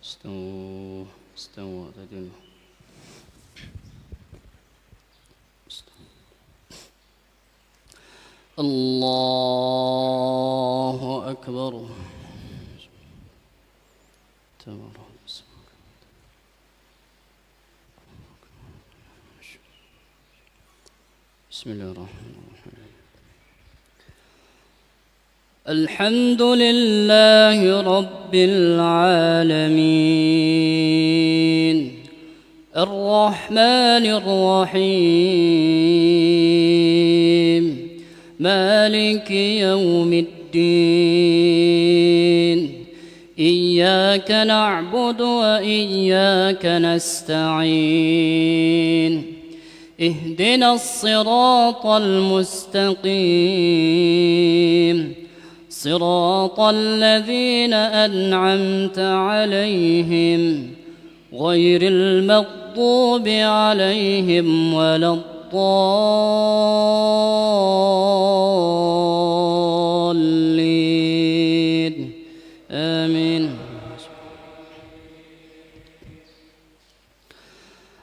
استووا استووا اعتدلوا. الله أكبر. بسم الله الرحمن الرحيم. الحمد لله رب العالمين الرحمن الرحيم مالك يوم الدين إياك نعبد وإياك نستعين اهدنا الصراط المستقيم صراط الذين أنعمت عليهم غير المغضوب عليهم ولا الضالين آمين.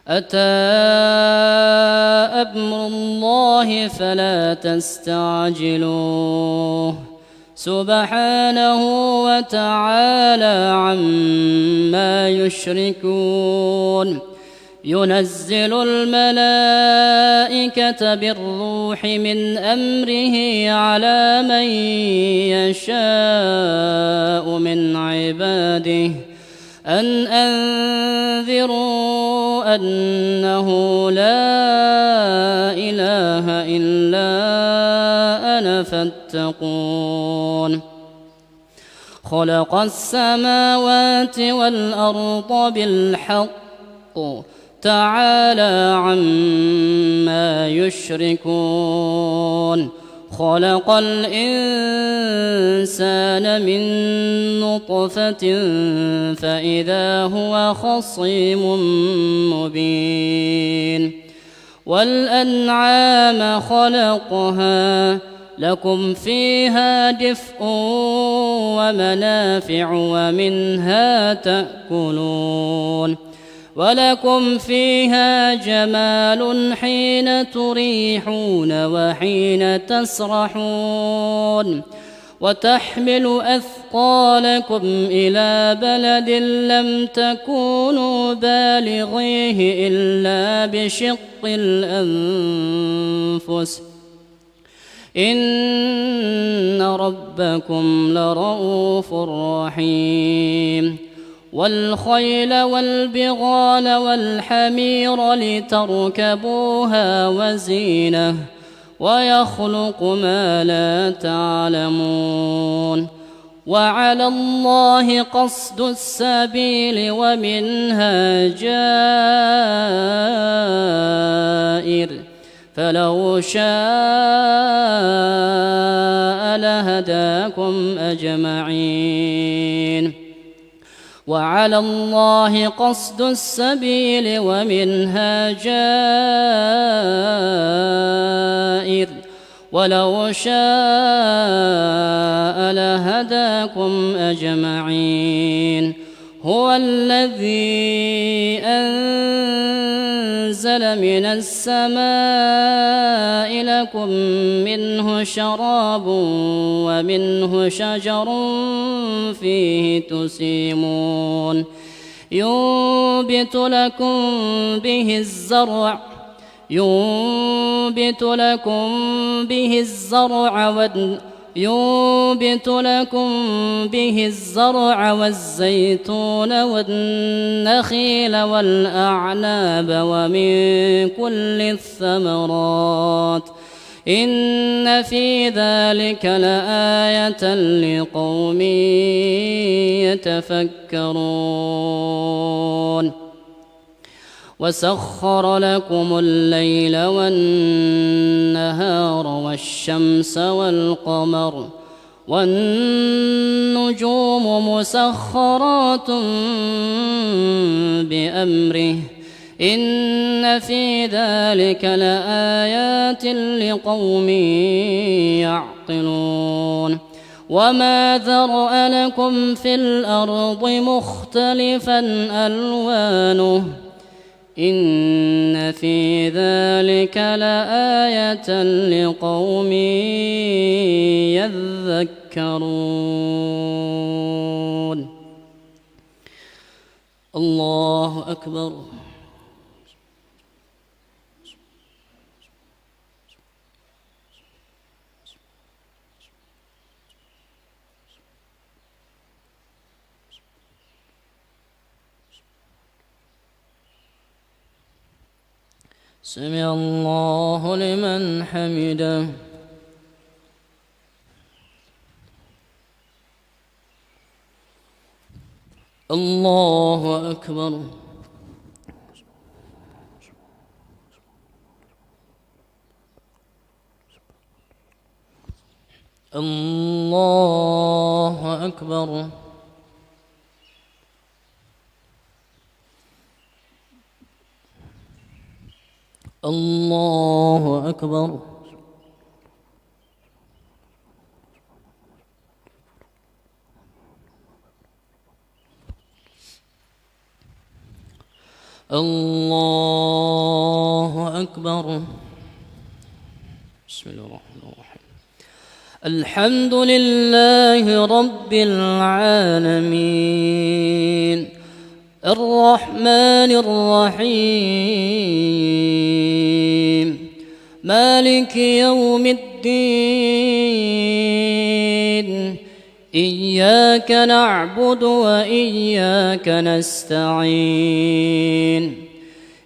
أتى أمر الله فلا تستعجلوه سبحانه وتعالى عما يشركون ينزل الملائكة بالروح من أمره على من يشاء من عباده أن أنذروا أنه لا إله إلا أنا فاتقون خلق السماوات والأرض بالحق تعالى عما يشركون خلق الإنسان من نطفة فإذا هو خصيم مبين والأنعام خلقها لكم فيها دفء ومنافع ومنها تأكلون ولكم فيها جمال حين تريحون وحين تسرحون وتحمل أثقالكم إلى بلد لم تكونوا بالغيه إلا بشق الأنفس إن ربكم لرؤوف رحيم والخيل والبغال والحمير لتركبوها وزينة ويخلق ما لا تعلمون وعلى الله قصد السبيل ومنها جائر فلو شاء لهداكم أجمعين وعلى الله قصد السبيل ومنها جائر ولو شاء لهداكم أجمعين هو الذي أنزل من السماء لكم منه شراب ومنه شجر فيه تسيمون ينبت لكم به الزرع والزيتون والنخيل والأعناب ومن كل الثمرات إن في ذلك لآية لقوم يتفكرون وسخر لكم الليل والنهار والشمس والقمر والنجوم مسخرات بأمره إن في ذلك لآيات لقوم يعقلون وما ذرأ لكم في الأرض مختلفا ألوانه إن في ذلك لآية لقوم يذكرون. الله أكبر. سمع الله لمن حمده. الله أكبر. الله أكبر. الله أكبر. الله أكبر. بسم الله الرحمن الرحيم. الحمد لله رب العالمين الرحمن الرحيم مالك يوم الدين إياك نعبد وإياك نستعين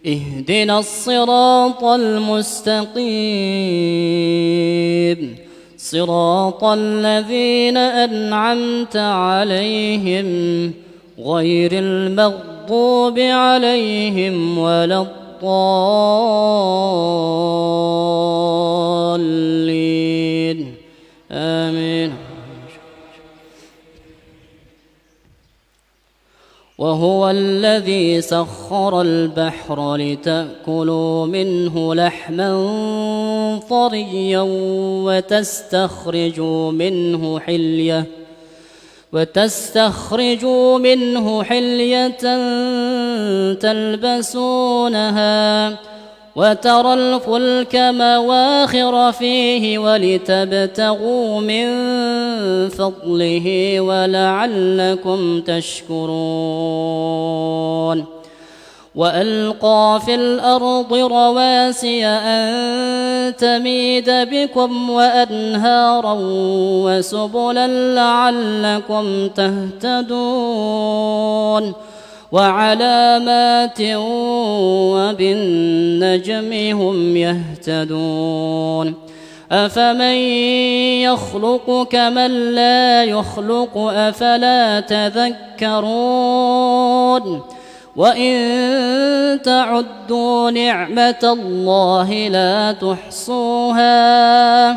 اهدنا الصراط المستقيم صراط الذين أنعمت عليهم غير المغضوب عليهم ولا الضالين آمين. وهو الذي سخر البحر لتأكلوا منه لحما طريا وتستخرجوا منه حلية تلبسونها وترى الفلك مواخر فيه ولتبتغوا من فضله ولعلكم تشكرون. وألقى في الأرض رواسي أن تميد بكم وأنهارا وسبلا لعلكم تهتدون وعلامات وبالنجم هم يهتدون. أفمن يخلق كمن لا يخلق أفلا تذكرون. وإن تعدوا نعمة الله لا تحصوها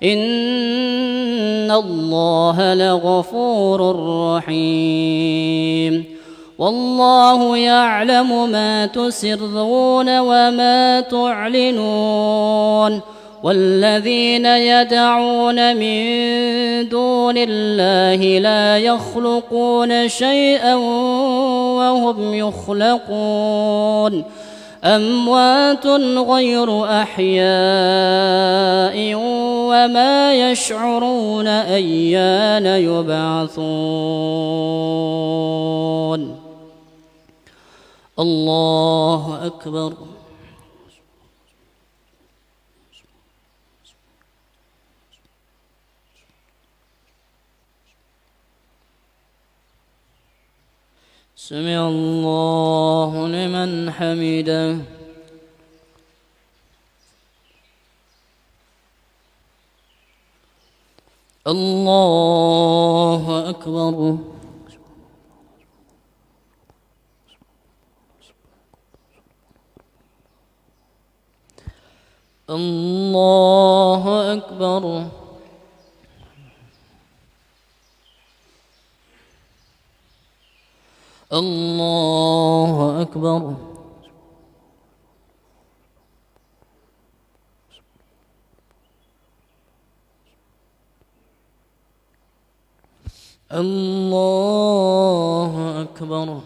إن الله لغفور رحيم. والله يعلم ما تسرون وما تعلنون. والذين يدعون من دون الله لا يخلقون شيئا وهم يخلقون أموات غير أحياء وما يشعرون أيان يبعثون. الله أكبر. سمع الله لمن حمده. الله أكبر. الله أكبر. الله أكبر. الله أكبر.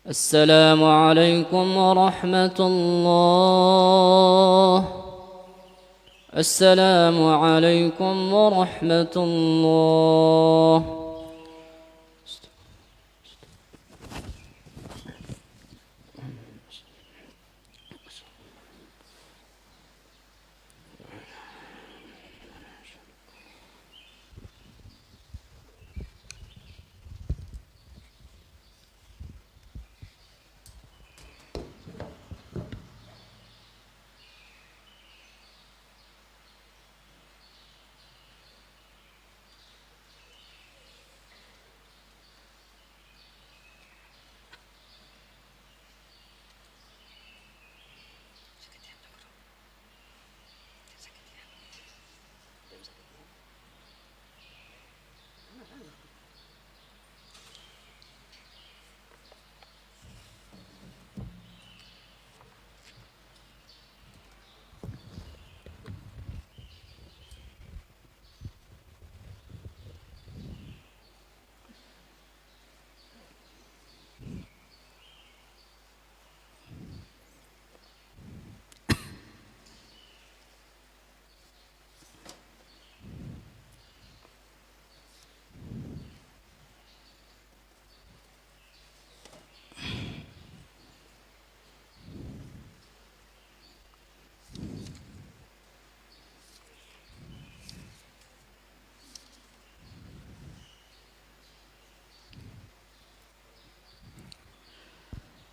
السلام عليكم ورحمة الله. السلام عليكم ورحمة الله.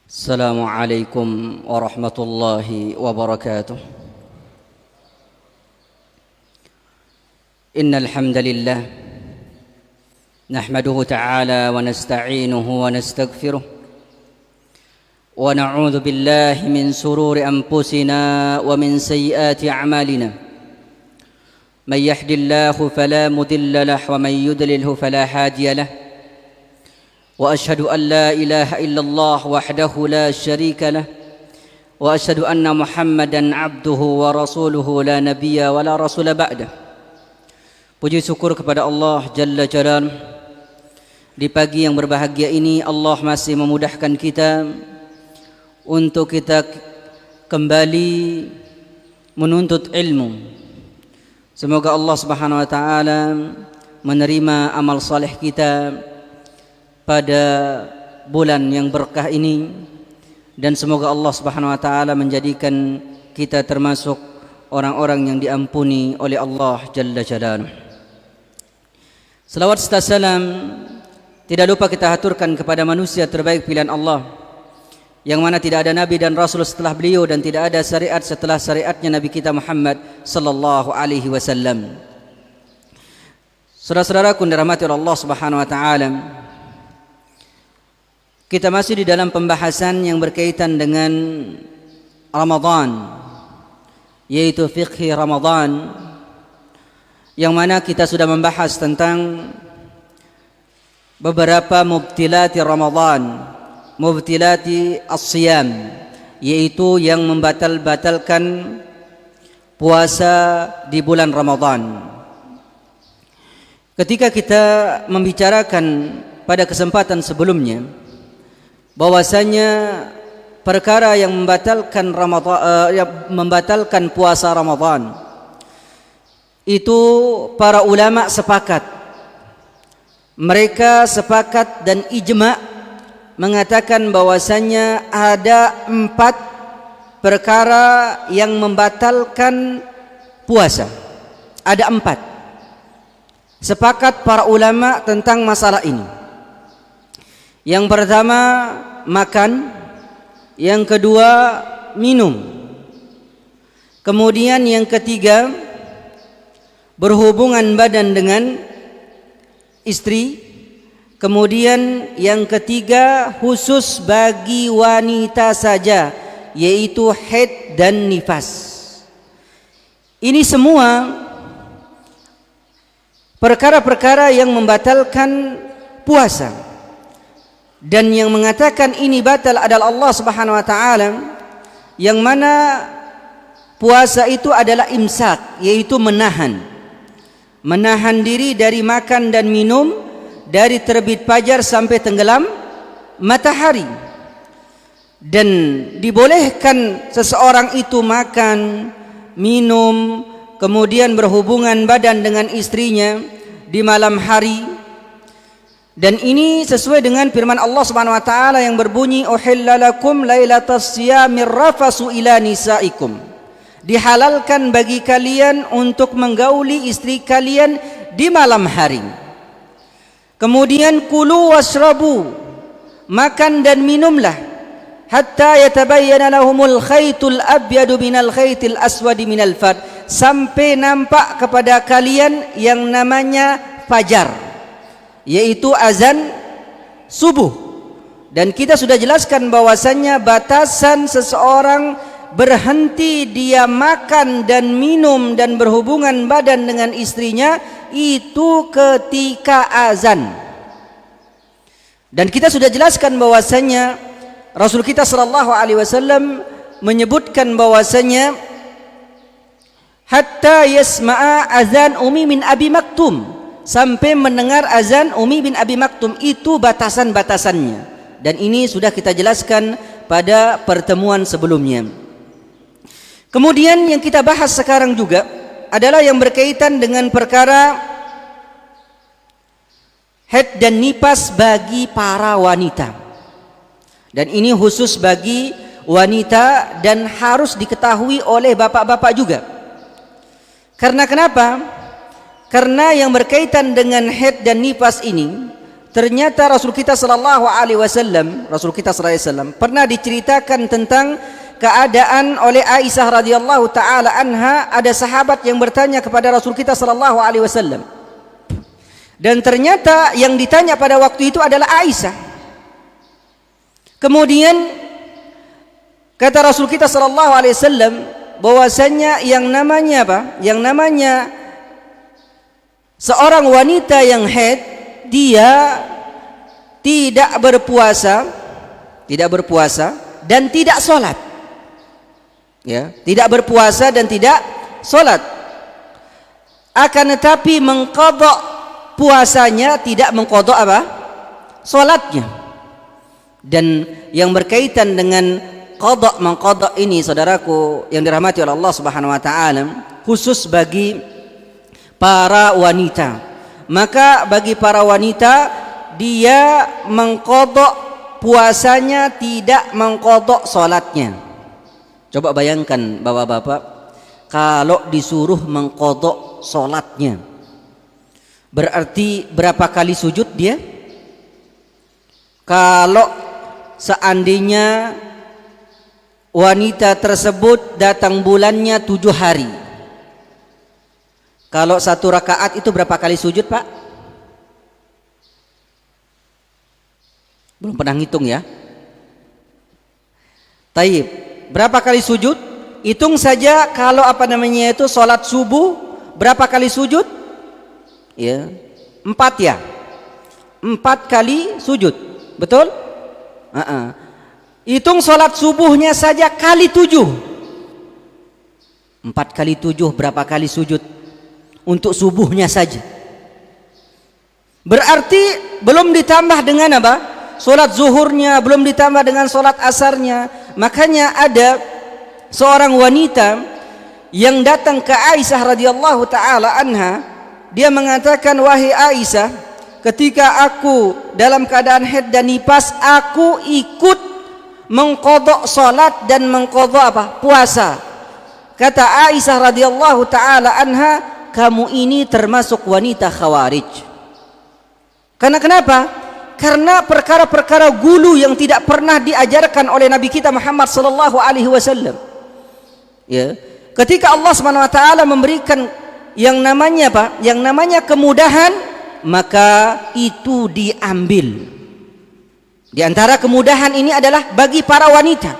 السلام عليكم ورحمة الله وبركاته. إن الحمد لله نحمده تعالى ونستعينه ونستغفره ونعوذ بالله من شرور أنفسنا ومن سيئات أعمالنا. من يهد الله فلا مضل له ومن يضلله فلا هادي له. وأشهد أن لا إله إلا الله وحده لا شريك له وأشهد أن محمدا عبده ورسوله لا نبي ولا رسول بعده. Puji syukur kepada Allah Jalla Jalaluhu. Di pagi yang berbahagia ini Allah masih memudahkan kita untuk kita kembali menuntut ilmu. Semoga Allah Subhanahu wa taala menerima amal saleh kita pada bulan yang berkah ini, dan semoga Allah Subhanahu wa taala menjadikan kita termasuk orang-orang yang diampuni oleh Allah Jalla Jalaluhu. Selawat serta salam tidak lupa kita haturkan kepada manusia terbaik pilihan Allah, yang mana tidak ada nabi dan rasul setelah beliau dan tidak ada syariat setelah syariatnya Nabi kita Muhammad sallallahu alaihi wasallam. Saudara-saudaraku yang dirahmati oleh Allah Subhanahu wa taala, kita masih di dalam pembahasan yang berkaitan dengan Ramadan, yaitu fiqh Ramadan, yang mana kita sudah membahas tentang beberapa mubtilati Ramadan, mubtilati as-siyam, yaitu yang membatalkan puasa di bulan Ramadan. Ketika kita membicarakan pada kesempatan sebelumnya bahwasanya perkara yang membatalkan membatalkan puasa Ramadan itu para ulama sepakat. Mereka sepakat dan ijma' mengatakan bahwasanya ada 4 perkara yang membatalkan puasa. Ada 4. Sepakat para ulama tentang masalah ini. Yang pertama makan, yang kedua minum, kemudian yang ketiga berhubungan badan dengan istri, kemudian yang ketiga khusus bagi wanita saja, yaitu haid dan nifas. Ini semua perkara-perkara yang membatalkan puasa, dan yang mengatakan ini batal adalah Allah Subhanahu wa taala, yang mana puasa itu adalah imsak, yaitu menahan diri dari makan dan minum dari terbit fajar sampai tenggelam matahari. Dan dibolehkan seseorang itu makan, minum, kemudian berhubungan badan dengan istrinya di malam hari. Dan ini sesuai dengan firman Allah Subhanahu wa taala yang berbunyi, uhilla lakum lailatas siyamir rafasu ila nisaikum. Dihalalkan bagi kalian untuk menggauli istri kalian di malam hari. Kemudian kulu washrabu, makan dan minumlah, hatta yatabayyana lahumul khaytul abyadu minal khaytil aswadi minal fard, sampai nampak kepada kalian yang namanya fajar, yaitu azan subuh. Dan kita sudah jelaskan bahwasannya batasan seseorang berhenti dia makan dan minum dan berhubungan badan dengan istrinya itu ketika azan. Dan kita sudah jelaskan bahwasannya Rasul kita sallallahu alaihi wasallam menyebutkan bahwasanya hatta yasma'a azan Umi bin Abi Maktum, sampai mendengar azan Umi bin Abi Maktum, itu batasan-batasannya. Dan ini sudah kita jelaskan pada pertemuan sebelumnya. Kemudian yang kita bahas sekarang juga adalah yang berkaitan dengan perkara haid dan nifas bagi para wanita. Dan ini khusus bagi wanita dan harus diketahui oleh bapak-bapak juga. Karena kenapa? Karena yang berkaitan dengan haid dan nifas ini, ternyata Rasul kita sallallahu alaihi wasallam pernah diceritakan tentang keadaan oleh Aisyah radhiyallahu taala anha. Ada sahabat yang bertanya kepada Rasul kita sallallahu alaihi wasallam, dan ternyata yang ditanya pada waktu itu adalah Aisyah. Kemudian kata Rasul kita sallallahu alaihi wasallam bahwasanya yang namanya apa? Yang namanya seorang wanita yang haid, dia tidak berpuasa dan tidak sholat. Ya, tidak berpuasa dan tidak sholat. Akan tetapi mengqadha puasanya, tidak mengqadha apa? Sholatnya. Dan yang berkaitan dengan qadha mengqadha ini, saudaraku yang dirahmati oleh Allah Subhanahu wa taala, khusus bagi para wanita. Maka bagi para wanita, dia mengqadha puasanya, tidak mengqadha salatnya. Coba bayangkan bapak-bapak, kalau disuruh mengqadha salatnya, berarti berapa kali sujud dia? Kalau seandainya wanita tersebut datang bulannya 7 hari, kalau 1 rakaat itu berapa kali sujud, Pak? Belum pernah ngitung ya. Taib, berapa kali sujud? Hitung saja kalau sholat subuh berapa kali sujud? Ya, 4 ya. 4 kali sujud, betul? Hitung sholat subuhnya saja kali 7. 4 kali 7 berapa kali sujud untuk subuhnya saja? Berarti belum ditambah dengan apa? Sholat zuhurnya, belum ditambah dengan sholat asarnya. Makanya ada seorang wanita yang datang ke Aisyah radhiyallahu taala anha. Dia mengatakan, wahai Aisyah, ketika aku dalam keadaan haid dan nifas, aku ikut mengqadha salat dan mengqadha apa? Puasa. Kata Aisyah radhiyallahu taala anha, kamu ini termasuk wanita khawarij. Karena kenapa? Karena perkara-perkara gulu yang tidak pernah diajarkan oleh Nabi kita Muhammad sallallahu alaihi wasallam. Ya. Ketika Allah Subhanahu wa taala memberikan yang namanya apa? Yang namanya kemudahan, maka itu diambil. Di antara kemudahan ini adalah bagi para wanita.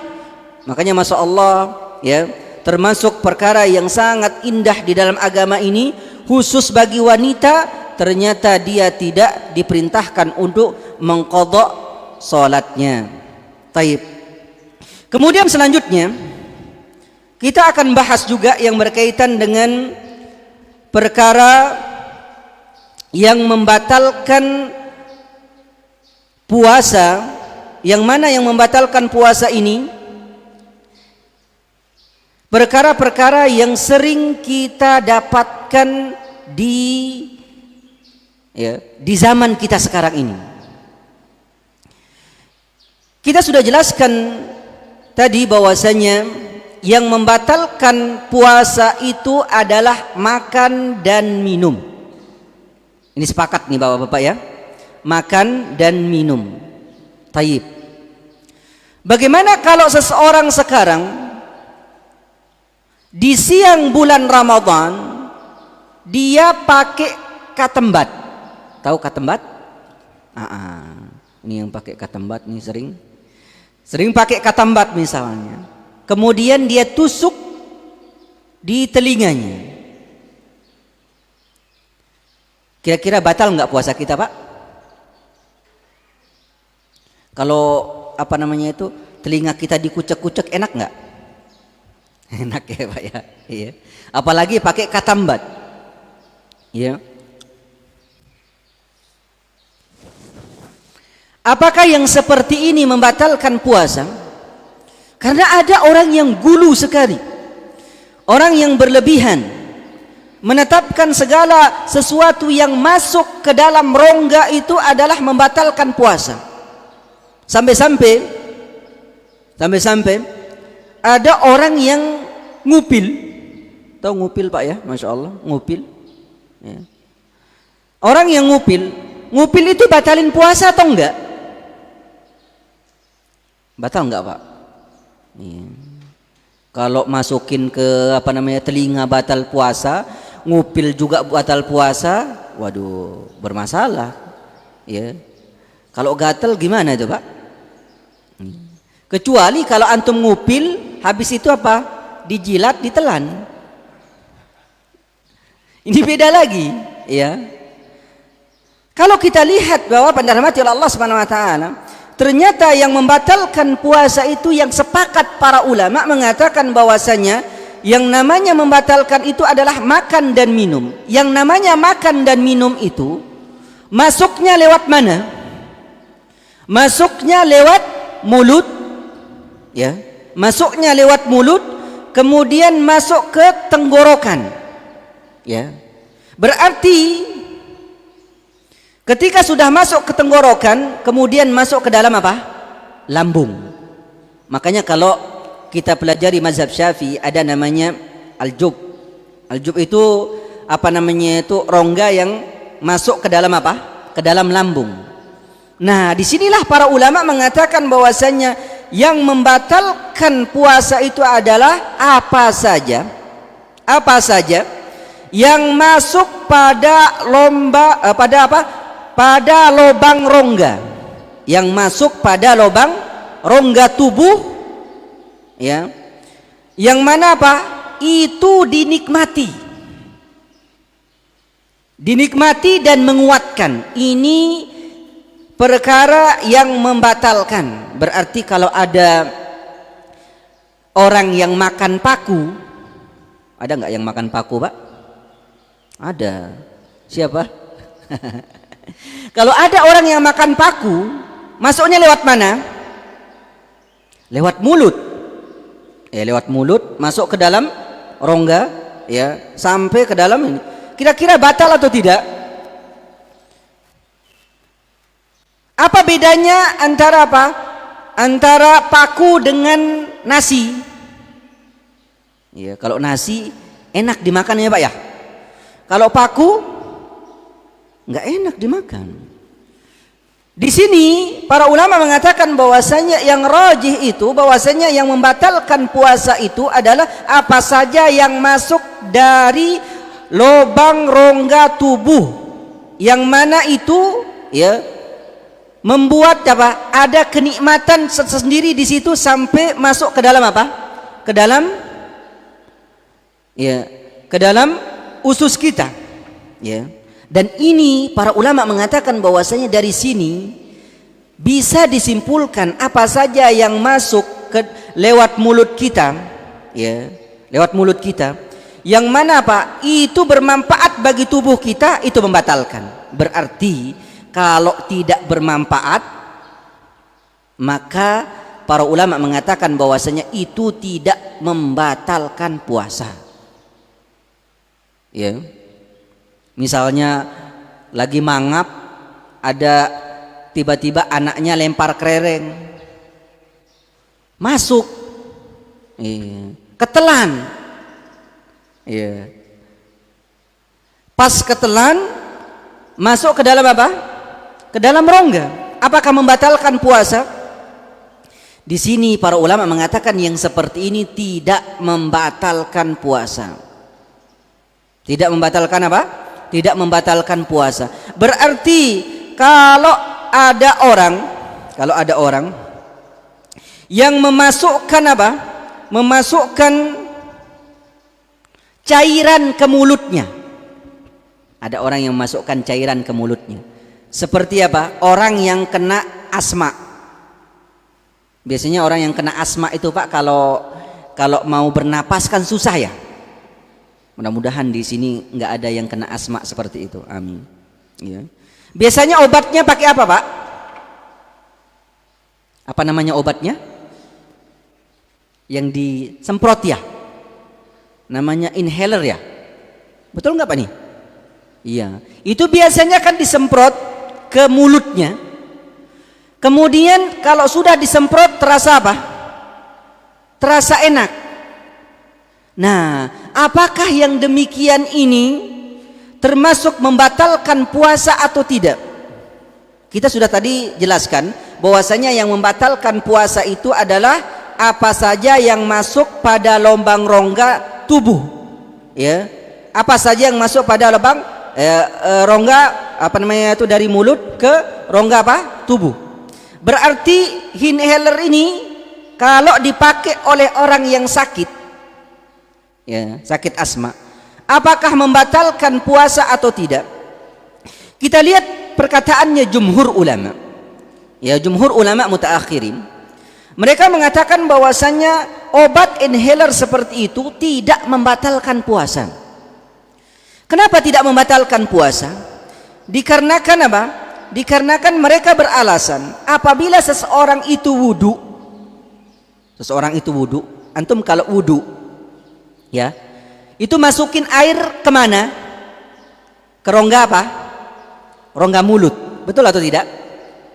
Makanya masya Allah, ya, termasuk perkara yang sangat indah di dalam agama ini, khusus bagi wanita, ternyata dia tidak diperintahkan untuk mengqadha salatnya. Taib. Kemudian selanjutnya kita akan bahas juga yang berkaitan dengan perkara yang membatalkan puasa. Yang mana yang membatalkan puasa ini? Perkara-perkara yang sering kita dapatkan di zaman kita sekarang ini. Kita sudah jelaskan tadi bahwasanya yang membatalkan puasa itu adalah makan dan minum. Ini sepakat nih Bapak-bapak ya. Makan dan minum. Taib. Bagaimana kalau seseorang sekarang di siang bulan Ramadan dia pakai katembat? Tahu katembat? Ini yang pakai katembat nih sering pakai katembat misalnya. Kemudian dia tusuk di telinganya. Kira-kira batal nggak puasa kita, Pak? Kalau apa namanya itu, telinga kita dikucek-kucek, enak nggak? Enak ya Pak ya. Iya. Apalagi pakai katambat. Ya. Apakah yang seperti ini membatalkan puasa? Karena ada orang yang gulu sekali, orang yang berlebihan, menetapkan segala sesuatu yang masuk ke dalam rongga itu adalah membatalkan puasa. Sampai-sampai ada orang yang ngupil. Tahu ngupil Pak ya? Masya Allah, ngupil ya. Orang yang ngupil itu batalin puasa atau enggak? Batal enggak Pak? Ya. Kalau masukin ke apa namanya telinga batal puasa, ngupil juga batal puasa, waduh bermasalah ya. Kalau gatal gimana itu Pak? Kecuali kalau antum ngupil, habis itu apa? Dijilat, ditelan. Ini beda lagi, ya. Kalau kita lihat bahwa pada rahmati Allah Subhanahu wa taala, ternyata yang membatalkan puasa itu yang sepakat para ulama mengatakan bahwasanya yang namanya membatalkan itu adalah makan dan minum. Yang namanya makan dan minum itu masuknya lewat mana? Masuknya lewat mulut, ya, masuknya lewat mulut, kemudian masuk ke tenggorokan, ya. Berarti ketika sudah masuk ke tenggorokan, kemudian masuk ke dalam apa? Lambung. Makanya kalau kita pelajari mazhab Syafi'i ada namanya aljub. Aljub itu apa namanya itu rongga yang masuk ke dalam apa? Ke dalam lambung. Nah, disinilah para ulama mengatakan bahwasanya yang membatalkan puasa itu adalah apa saja yang masuk pada pada lubang rongga, yang masuk pada lubang rongga tubuh, ya, yang mana apa? Itu dinikmati dan menguatkan. Ini perkara yang membatalkan. Berarti kalau ada orang yang makan paku, ada nggak yang makan paku Pak? Ada. Siapa? Kalau ada orang yang makan paku, masuknya lewat mana? Lewat mulut. Lewat mulut masuk ke dalam rongga, ya, sampai ke dalam ini. Kira-kira batal atau tidak? Apa bedanya antara apa? Antara paku dengan nasi. Ya, kalau nasi enak dimakan ya Pak ya. Kalau paku nggak enak dimakan. Di sini para ulama mengatakan bahwasanya yang rajih itu, bahwasanya yang membatalkan puasa itu adalah apa saja yang masuk dari lubang rongga tubuh, yang mana itu ya membuat apa? Ada kenikmatan sendiri di situ sampai masuk ke dalam apa? Ke dalam ya, ke dalam usus kita. Ya. Dan ini para ulama mengatakan bahwasanya dari sini bisa disimpulkan apa saja yang masuk ke lewat mulut kita, ya, lewat mulut kita, yang mana apa? Itu bermanfaat bagi tubuh kita, itu membatalkan. Berarti kalau tidak bermanfaat, maka para ulama mengatakan bahwasanya itu tidak membatalkan puasa. Ya. Misalnya lagi mangap, ada tiba-tiba anaknya lempar kelereng, masuk, ketelan, pas ketelan masuk ke dalam apa? Ke dalam rongga. Apakah membatalkan puasa? Di sini para ulama mengatakan yang seperti ini tidak membatalkan puasa. Tidak membatalkan apa? Tidak membatalkan puasa. Berarti kalau ada orang yang memasukkan apa? Memasukkan cairan ke mulutnya. Ada orang yang memasukkan cairan ke mulutnya. Seperti apa? Orang yang kena asma. Biasanya orang yang kena asma itu Pak, kalau mau bernapas kan susah ya. Mudah-mudahan di sini nggak ada yang kena asma seperti itu. Amin. Ya. Biasanya obatnya pakai apa Pak? Apa namanya obatnya? Yang disemprot ya? Namanya inhaler ya? Betul nggak Pak nih? Iya. Itu biasanya kan disemprot ke mulutnya. Kemudian kalau sudah disemprot terasa apa? Terasa enak. Nah, apakah yang demikian ini termasuk membatalkan puasa atau tidak? Kita sudah tadi jelaskan bahwasanya yang membatalkan puasa itu adalah apa saja yang masuk pada lubang rongga tubuh, ya. Apa saja yang masuk pada lubang rongga apa namanya itu dari mulut ke rongga apa? Tubuh. Berarti inhaler ini kalau dipakai oleh orang yang sakit, ya, sakit asma, apakah membatalkan puasa atau tidak? Kita lihat perkataannya jumhur ulama. Ya, jumhur ulama mutaakhirin. Mereka mengatakan bahwasanya obat inhaler seperti itu tidak membatalkan puasa. Kenapa tidak membatalkan puasa? Dikarenakan apa? Dikarenakan mereka beralasan apabila seseorang itu wudu, antum kalau wudu, ya, itu masukin air kemana? Ke rongga apa? Rongga mulut, betul atau tidak?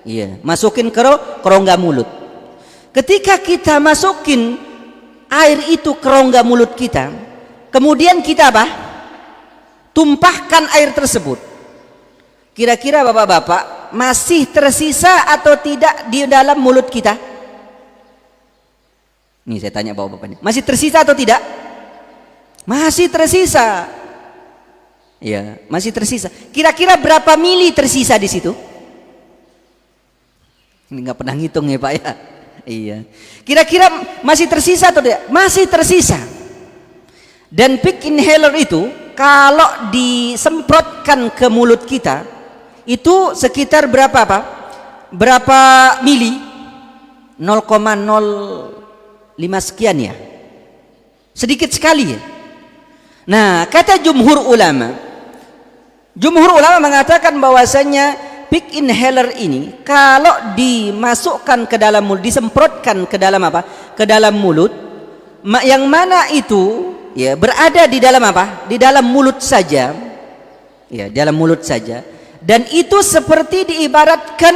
Iya, masukin ke rongga mulut. Ketika kita masukin air itu ke rongga mulut kita, kemudian kita apa? Tumpahkan air tersebut. Kira-kira bapak-bapak masih tersisa atau tidak di dalam mulut kita? Nih saya tanya bapak-bapaknya, masih tersisa atau tidak? Masih tersisa. Ya, masih tersisa. Kira-kira berapa mili tersisa di situ? Ini nggak pernah ngitung ya Pak ya. Iya. Kira-kira masih tersisa atau tidak? Masih tersisa. Dan pick inhaler itu kalau disemprotkan ke mulut kita itu sekitar berapa Pak? Berapa mili? 0,05 sekian ya. Sedikit sekali ya. Nah, kata jumhur ulama mengatakan bahwasanya pick inhaler ini kalau dimasukkan ke dalam mulut, disemprotkan ke dalam apa? Ke dalam mulut, yang mana itu ya berada di dalam apa? Di dalam mulut saja. Ya, dalam mulut saja. Dan itu seperti diibaratkan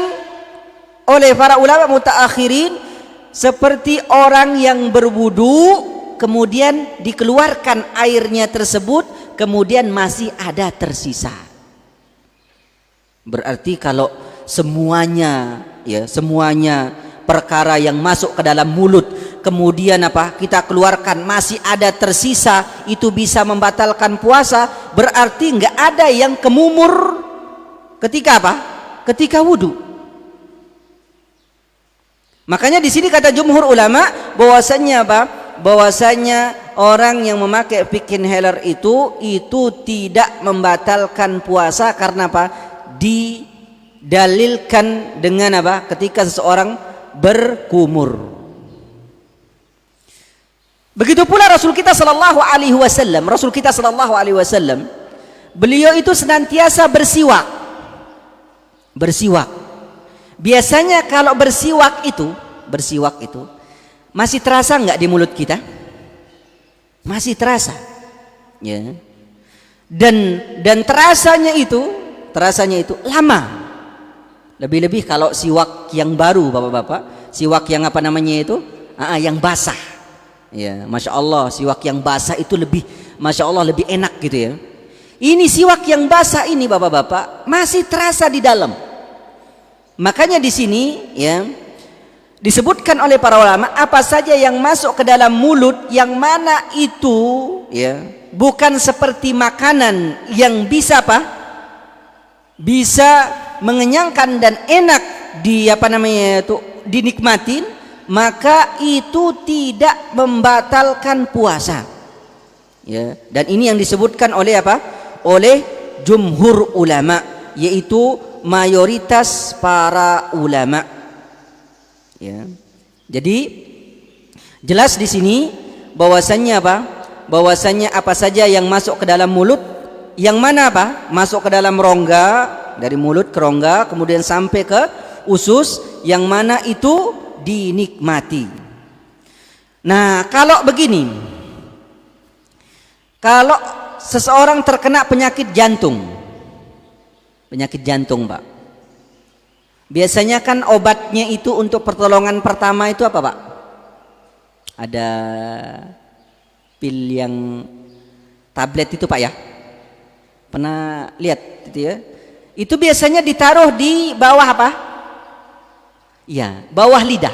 oleh para ulama mutaakhirin seperti orang yang berwudu kemudian dikeluarkan airnya tersebut kemudian masih ada tersisa. Berarti kalau semuanya, ya, semuanya perkara yang masuk ke dalam mulut kemudian apa kita keluarkan masih ada tersisa, itu bisa membatalkan puasa, berarti nggak ada yang kemumur ketika apa? Ketika wudu. Makanya di sini kata jumhur ulama bahwasanya apa? Bahwasanya orang yang memakai pik inhaler itu tidak membatalkan puasa karena apa? Didalilkan dengan apa? Ketika seseorang berkumur. Begitu pula Rasul kita sallallahu alaihi wasallam. Rasul kita sallallahu alaihi wasallam, beliau itu senantiasa bersiwak. Bersiwak. Biasanya kalau bersiwak itu masih terasa nggak di mulut kita? Masih terasa, ya. Dan terasanya itu lama. Lebih-lebih kalau siwak yang baru, bapak-bapak, siwak yang apa namanya itu, yang basah, ya. Masya Allah, siwak yang basah itu lebih, masya Allah, lebih enak gitu ya. Ini siwak yang basah ini, bapak-bapak, masih terasa di dalam. Makanya di sini ya disebutkan oleh para ulama apa saja yang masuk ke dalam mulut yang mana itu ya bukan seperti makanan yang bisa apa? Bisa mengenyangkan dan enak dinikmatin, maka itu tidak membatalkan puasa. Ya, dan ini yang disebutkan oleh apa? Oleh jumhur ulama, yaitu mayoritas para ulama. Ya. Jadi jelas di sini bahwasannya apa? Bahwasannya apa saja yang masuk ke dalam mulut, yang mana apa? Masuk ke dalam rongga, dari mulut ke rongga, kemudian sampai ke usus, yang mana itu dinikmati. Nah, kalau begini, kalau seseorang terkena penyakit jantung, Pak, biasanya kan obatnya itu untuk pertolongan pertama itu apa, Pak? Ada pil yang tablet itu, Pak, ya? Pernah lihat itu ya? Itu biasanya ditaruh di bawah apa? Ya, bawah lidah.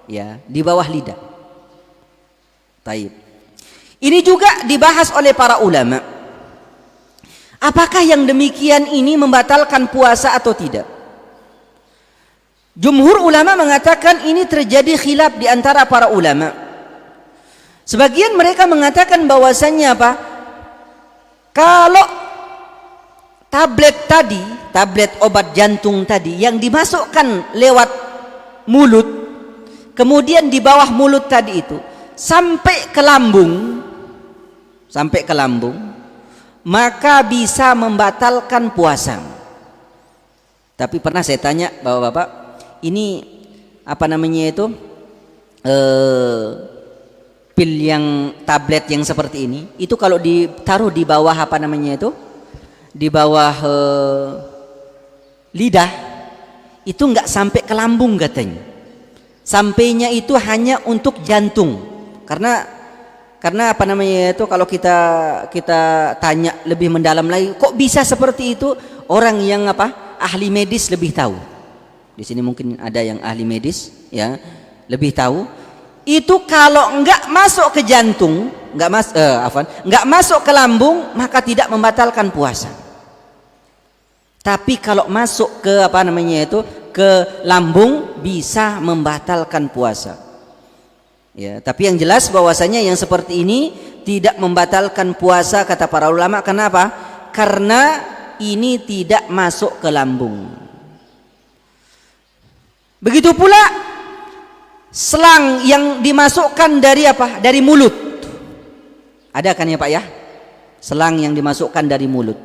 Ya, di bawah lidah. Taib. Ini juga dibahas oleh para ulama. Apakah yang demikian ini membatalkan puasa atau tidak? Jumhur ulama mengatakan ini terjadi khilaf di antara para ulama. Sebagian mereka mengatakan bahwasannya apa? Kalau tablet obat jantung tadi yang dimasukkan lewat mulut, kemudian di bawah mulut tadi itu sampai ke lambung, maka bisa membatalkan puasa. Tapi pernah saya tanya bapak-bapak, ini apa namanya itu pil yang tablet yang seperti ini, itu kalau ditaruh di bawah apa namanya itu, di bawah lidah, itu nggak sampai ke lambung katanya. Sampainya itu hanya untuk jantung. Karena apa namanya itu, kalau kita tanya lebih mendalam lagi, kok bisa seperti itu? Orang yang apa? Ahli medis lebih tahu. Di sini mungkin ada yang ahli medis ya, lebih tahu. Itu kalau enggak masuk ke jantung, enggak masuk ke lambung, maka tidak membatalkan puasa. Tapi kalau masuk ke apa namanya itu, ke lambung, bisa membatalkan puasa. Ya, tapi yang jelas bahwasanya yang seperti ini tidak membatalkan puasa kata para ulama. Kenapa? Karena ini tidak masuk ke lambung. Begitu pula selang yang dimasukkan dari apa? Dari mulut. Ada kan ya Pak ya? Selang yang dimasukkan dari mulut.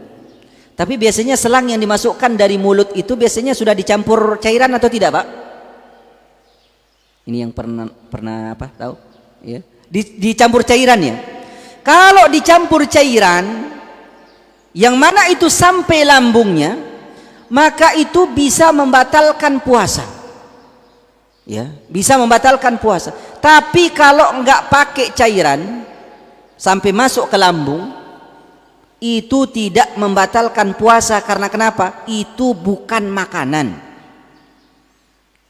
Tapi biasanya selang yang dimasukkan dari mulut itu biasanya sudah dicampur cairan atau tidak, Pak? Ini yang pernah apa tahu? Ya. Dicampur cairan ya. Kalau dicampur cairan yang mana itu sampai lambungnya, maka itu bisa membatalkan puasa. Ya, bisa membatalkan puasa. Tapi kalau enggak pakai cairan sampai masuk ke lambung, itu tidak membatalkan puasa. Karena kenapa? Itu bukan makanan.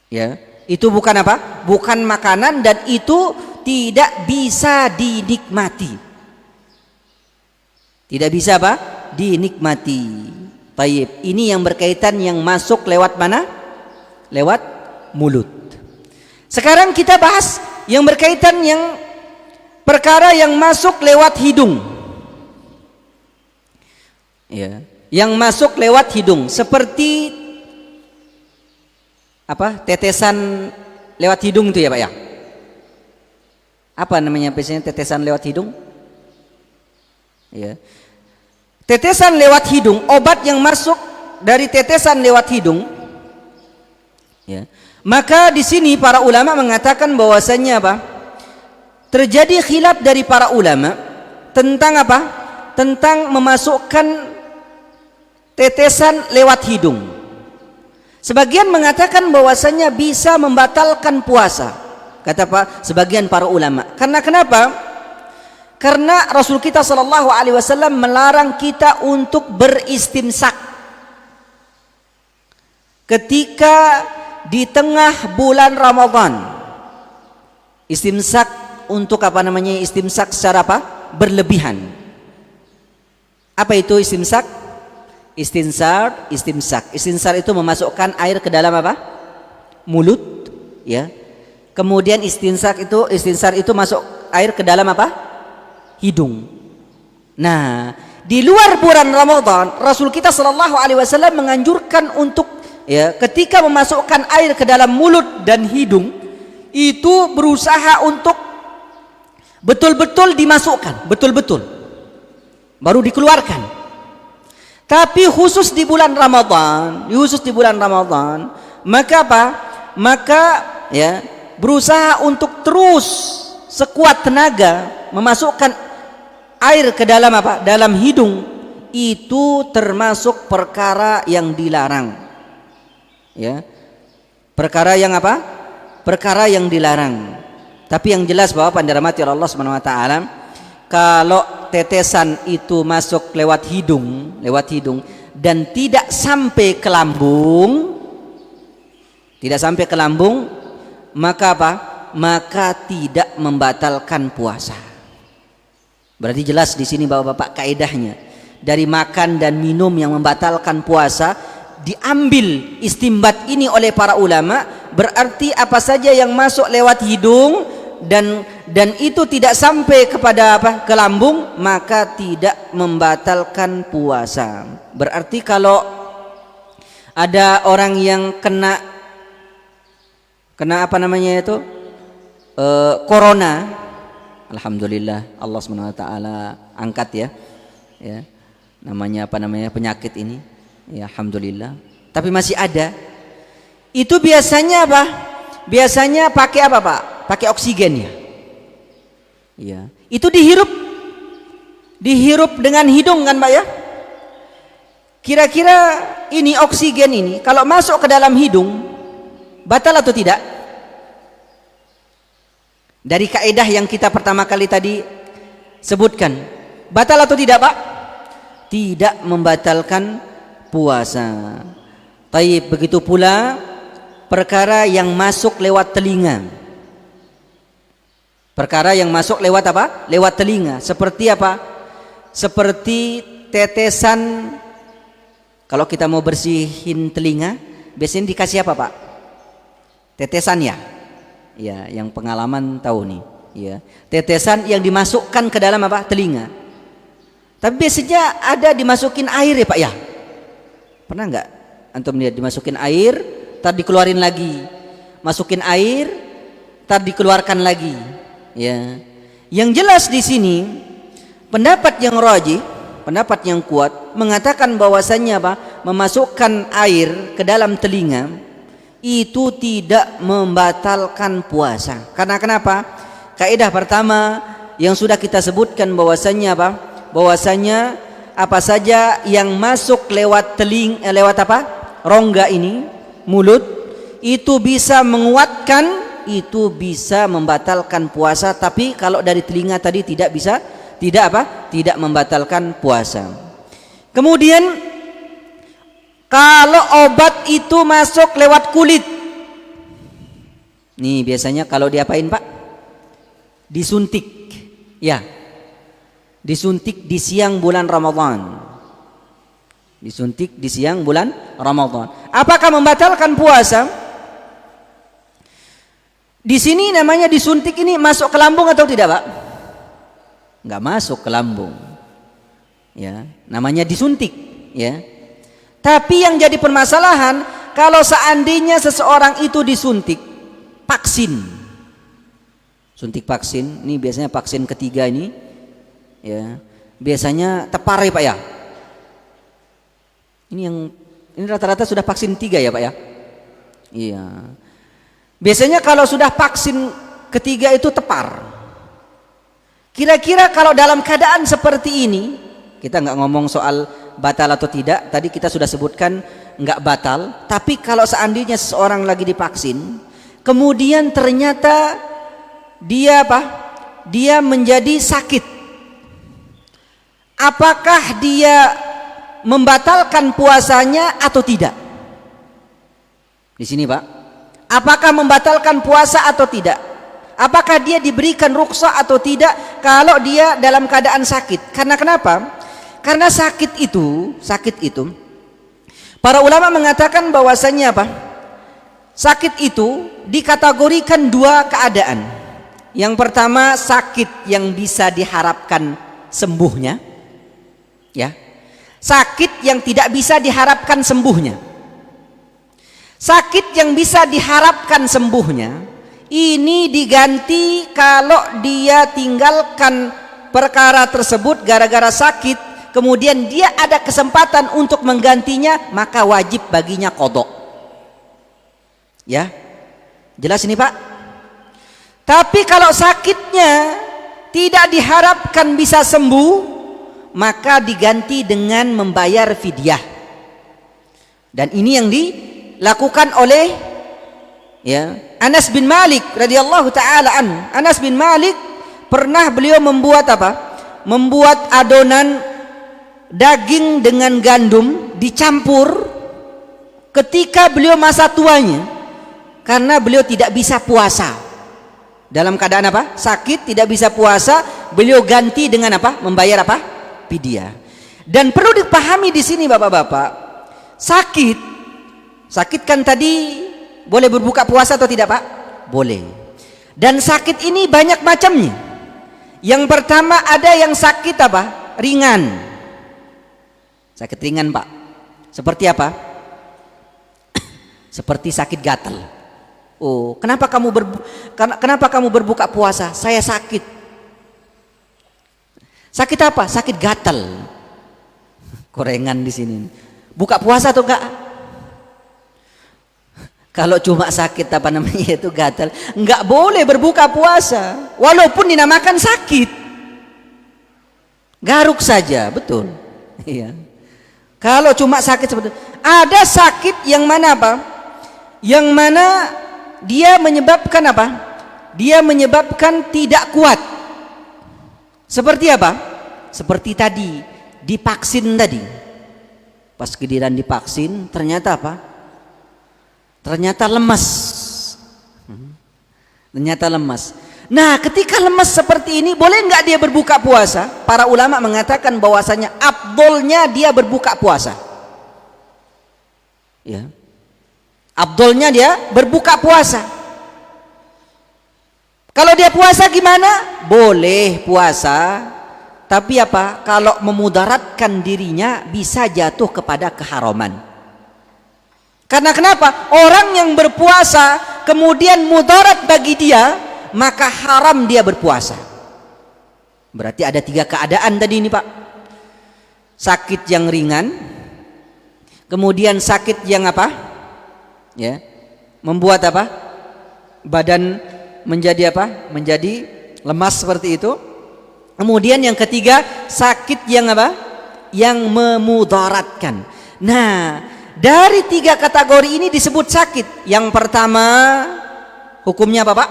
Ya, itu bukan apa? Bukan makanan dan itu tidak bisa dinikmati. Tidak bisa apa? Dinikmati. Taib. Ini yang berkaitan yang masuk lewat mana? Lewat mulut. Sekarang kita bahas yang berkaitan yang perkara yang masuk lewat hidung. Ya, yang masuk lewat hidung seperti apa? Tetesan lewat hidung itu ya, Pak ya? Apa namanya biasanya tetesan lewat hidung? Ya. Tetesan lewat hidung, obat yang masuk dari tetesan lewat hidung. Ya. Maka di sini para ulama mengatakan bahwasanya apa? Terjadi khilaf dari para ulama tentang apa? Tentang memasukkan tetesan lewat hidung. Sebagian mengatakan bahwasanya bisa membatalkan puasa. Kata apa? Sebagian para ulama. Karena kenapa? Karena Rasul kita sallallahu alaihi wasallam melarang kita untuk beristimsak ketika di tengah bulan Ramadan. Istimsak untuk apa namanya? Istimsak secara apa? Berlebihan. Apa itu istimsak? Istinsar, istimsak. Istinsar itu memasukkan air ke dalam apa? Mulut, ya. Kemudian istinsar itu masuk air ke dalam apa? Hidung. Nah, di luar bulan Ramadan, Rasul kita sallallahu alaihi wasallam menganjurkan untuk ya, ketika memasukkan air ke dalam mulut dan hidung itu berusaha untuk betul-betul dimasukkan, betul-betul baru dikeluarkan. Tapi khusus di bulan Ramadan, maka apa? Maka ya, berusaha untuk terus sekuat tenaga memasukkan air ke dalam apa? Dalam hidung. Itu termasuk perkara yang dilarang. Ya. Perkara yang apa? Perkara yang dilarang. Tapi yang jelas bahwa pandirahmati Allah Subhanahu wa taala, kalau tetesan itu masuk lewat hidung dan tidak sampai ke lambung, maka apa? Maka tidak membatalkan puasa. Berarti jelas di sini Bapak-bapak kaidahnya. Dari makan dan minum yang membatalkan puasa diambil istimbat ini oleh para ulama, berarti apa saja yang masuk lewat hidung dan itu tidak sampai kepada apa? Ke lambung, maka tidak membatalkan puasa. Berarti kalau ada orang yang kena apa namanya itu? Corona, alhamdulillah Allah Subhanahu wa taala angkat ya namanya apa namanya penyakit ini ya, alhamdulillah. Tapi masih ada, itu biasanya apa? Biasanya pakai apa Pak? Pakai oksigen ya. Itu dihirup dengan hidung kan Pak ya. Kira-kira ini oksigen ini kalau masuk ke dalam hidung batal atau tidak? Dari kaidah yang kita pertama kali tadi sebutkan, batal atau tidak Pak? Tidak membatalkan puasa. Taib, begitu pula perkara yang masuk lewat telinga. Perkara yang masuk lewat apa? Lewat telinga. Seperti apa? Seperti tetesan. Kalau kita mau bersihin telinga, biasanya dikasih apa Pak? Tetesan ya? Ya, yang pengalaman tahu nih, ya. Tetesan yang dimasukkan ke dalam apa? Telinga. Tapi biasanya ada dimasukin air ya Pak ya? Pernah nggak antum lihat dimasukin air, tar dikeluarin lagi, masukin air, tar dikeluarkan lagi, ya. Yang jelas di sini pendapat yang rajih, pendapat yang kuat mengatakan bahwasannya apa? Memasukkan air ke dalam telinga itu tidak membatalkan puasa. Karena kenapa? Kaidah pertama yang sudah kita sebutkan bahwasannya apa? Bahwasanya apa saja yang masuk lewat lewat apa? Rongga ini, mulut, itu bisa menguatkan, itu bisa membatalkan puasa. Tapi kalau dari telinga tadi tidak bisa, tidak apa? Tidak membatalkan puasa. Kemudian kalau obat itu masuk lewat kulit, Nih biasanya kalau diapain Pak? Disuntik. Ya. Disuntik di siang bulan Ramadan. Disuntik di siang bulan Ramadan. Apakah membatalkan puasa? Di sini namanya disuntik ini masuk ke lambung atau tidak Pak? Enggak masuk ke lambung. Ya, namanya disuntik, ya. Tapi yang jadi permasalahan kalau seandainya seseorang itu disuntik vaksin. Suntik vaksin, ini biasanya vaksin ketiga ini, ya. Biasanya tepar ya Pak ya. Ini rata-rata sudah vaksin 3 ya Pak ya. Iya. Biasanya kalau sudah vaksin ketiga itu tepar. Kira-kira kalau dalam keadaan seperti ini, kita nggak ngomong soal batal atau tidak. Tadi kita sudah sebutkan nggak batal. Tapi kalau seandainya seseorang lagi divaksin, kemudian ternyata dia apa? Dia menjadi sakit. Apakah dia membatalkan puasanya atau tidak? Di sini Pak. Apakah membatalkan puasa atau tidak? Apakah dia diberikan rukhsah atau tidak kalau dia dalam keadaan sakit? Karena kenapa? Karena sakit itu para ulama mengatakan bahwasanya apa? Sakit itu dikategorikan 2 keadaan. Yang pertama sakit yang bisa diharapkan sembuhnya, ya. Sakit yang tidak bisa diharapkan sembuhnya. Sakit yang bisa diharapkan sembuhnya ini diganti kalau dia tinggalkan perkara tersebut gara-gara sakit. Kemudian dia ada kesempatan untuk menggantinya, maka wajib baginya qadha. Ya. Jelas ini Pak? Tapi kalau sakitnya tidak diharapkan bisa sembuh, maka diganti dengan membayar fidyah. Dan ini yang dilakukan oleh ya, Anas bin Malik radhiyallahu taala an. Anas bin Malik pernah beliau membuat apa? Membuat adonan daging dengan gandum dicampur ketika beliau masa tuanya, karena beliau tidak bisa puasa. Dalam keadaan apa? Sakit, tidak bisa puasa, beliau ganti dengan apa? Membayar apa? Fidyah. Dan perlu dipahami di sini Bapak-bapak, sakit kan tadi boleh berbuka puasa atau tidak Pak? Boleh. Dan sakit ini banyak macamnya. Yang pertama ada yang sakit apa? Ringan. Sakit ringan Pak. Seperti apa? Seperti sakit gatal. Oh, kenapa kamu berbuka puasa? Saya sakit. Sakit apa? Sakit gatal. Korengan di sini. Buka puasa atau enggak? Kalau cuma sakit apa namanya itu gatal, enggak boleh berbuka puasa. Walaupun dinamakan sakit. Garuk saja, betul. Iya. Kalau cuma sakit seperti itu. Ada sakit yang mana apa? Yang mana dia menyebabkan apa? Dia menyebabkan tidak kuat. Seperti apa? Seperti tadi divaksin tadi. Pas giliran divaksin ternyata apa? Ternyata lemas. Ternyata lemas. Nah, ketika lemas seperti ini, boleh nggak dia berbuka puasa? Para ulama mengatakan bahwasanya afdolnya dia berbuka puasa. Ya. Afdolnya dia berbuka puasa. Kalau dia puasa gimana? Boleh puasa, tapi apa? Kalau memudaratkan dirinya bisa jatuh kepada keharaman. Karena kenapa? Orang yang berpuasa kemudian mudarat bagi dia, maka haram dia berpuasa. Berarti ada 3 keadaan tadi ini Pak. Sakit yang ringan, kemudian sakit yang apa? Ya, membuat apa? Badan menjadi apa? Menjadi lemas seperti itu. Kemudian yang ketiga, sakit yang apa? Yang memudaratkan. Nah, dari 3 kategori ini disebut sakit. Yang pertama, hukumnya apa Pak?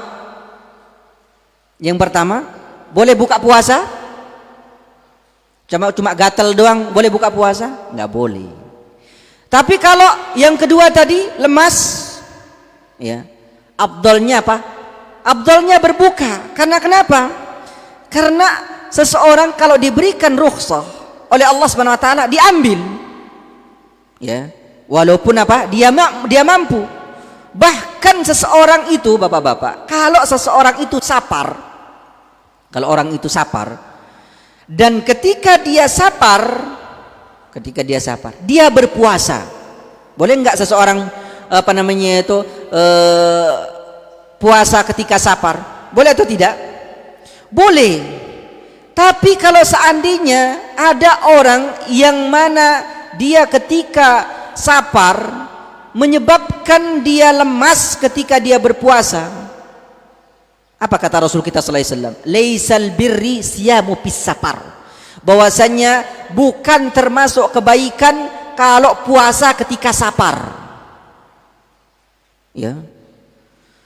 Yang pertama, boleh buka puasa? Cuma gatal doang, boleh buka puasa? Nggak boleh. Tapi kalau yang kedua tadi lemas, ya, Afdalnya apa? Afdalnya berbuka. Karena kenapa? Karena seseorang kalau diberikan rukhsah oleh Allah Subhanahu wa taala diambil. Ya. Walaupun apa? Dia mampu. Bahkan seseorang itu, Bapak-bapak, kalau seseorang itu sapar, kalau orang itu sapar, dan ketika dia sapar, dia berpuasa. Boleh nggak seseorang puasa ketika sapar? Boleh atau tidak? Boleh. Tapi kalau seandainya ada orang yang mana dia ketika sapar menyebabkan dia lemas ketika dia berpuasa, apa kata Rasul kita sallallahu alaihi wasallam? Laisal birri siyamu fis safar. Bahwasanya bukan termasuk kebaikan kalau puasa ketika sapar. Ya.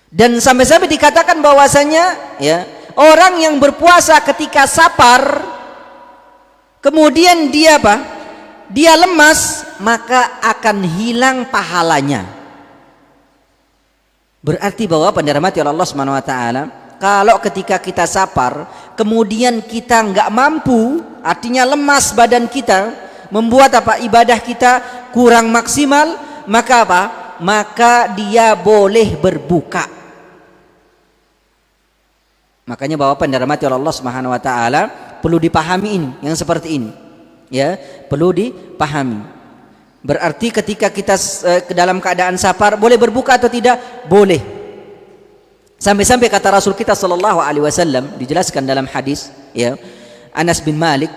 Dan sampai-sampai dikatakan bahwasanya ya, orang yang berpuasa ketika sapar kemudian dia apa? Dia lemas, maka akan hilang pahalanya. Berarti bahwa dirahmati oleh Allah Subhanahu wa taala, kalau ketika kita sapar kemudian kita nggak mampu, artinya lemas badan kita, membuat apa? Ibadah kita kurang maksimal, maka apa? Maka dia boleh berbuka. Makanya bahwa dirahmati oleh Allah Subhanahu wa taala perlu dipahami ini, yang seperti ini. Ya, perlu dipahami. Berarti ketika kita dalam keadaan sapar boleh berbuka atau tidak? Boleh. Sampai-sampai kata Rasul kita sallallahu alaihi wasallam, dijelaskan dalam hadis ya, Anas bin Malik,